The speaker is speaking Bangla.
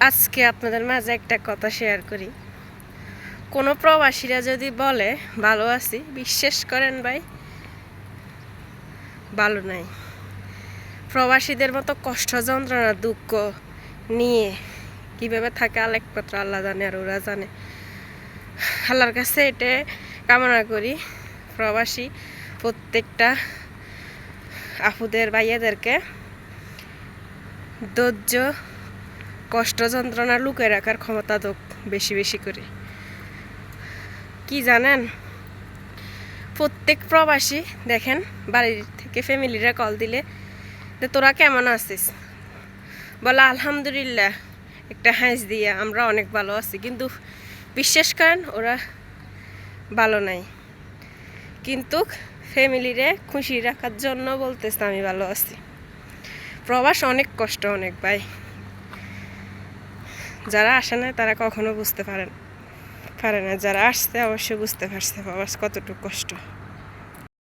আজকে আপনাদের মাঝে একটা কথা শেয়ার করি। কোনো প্রবাসীরা যদি বলে ভালো আছি, বিশ্বাস করেন ভাই, ভালো নাই। প্রবাসীদের মতো কষ্ট যন্ত্রণা দুঃখ নিয়ে কীভাবে থাকে একমাত্র আল্লাহ জানে, আর ওরা জানে। আল্লাহর কাছে এটা কামনা করি প্রবাসী প্রত্যেকটা আপুদের ভাইয়াদেরকে ধৈর্য কষ্ট যন্ত্রণা লুকিয়ে রাখার ক্ষমতা তো বেশি বেশি করে। কি জানেন, প্রত্যেক প্রবাসী দেখেন বাড়ির থেকে ফ্যামিলিরা কল দিলে যে তোরা কেমন আছিস, বলে আলহামদুলিল্লাহ একটা হাঁস দিয়ে আমরা অনেক ভালো আছি, কিন্তু বিশ্বাস করেন ওরা ভালো নাই। কিন্তু ফ্যামিলিরে খুশি রাখার জন্য বলতেছে আমি ভালো আছি। প্রবাস অনেক কষ্ট, অনেক ভাই। যারা আসে না তারা কখনো বুঝতে পারে না, যারা আসছে অবশ্যই বুঝতে পারছে প্রবাস কতটুকু কষ্ট।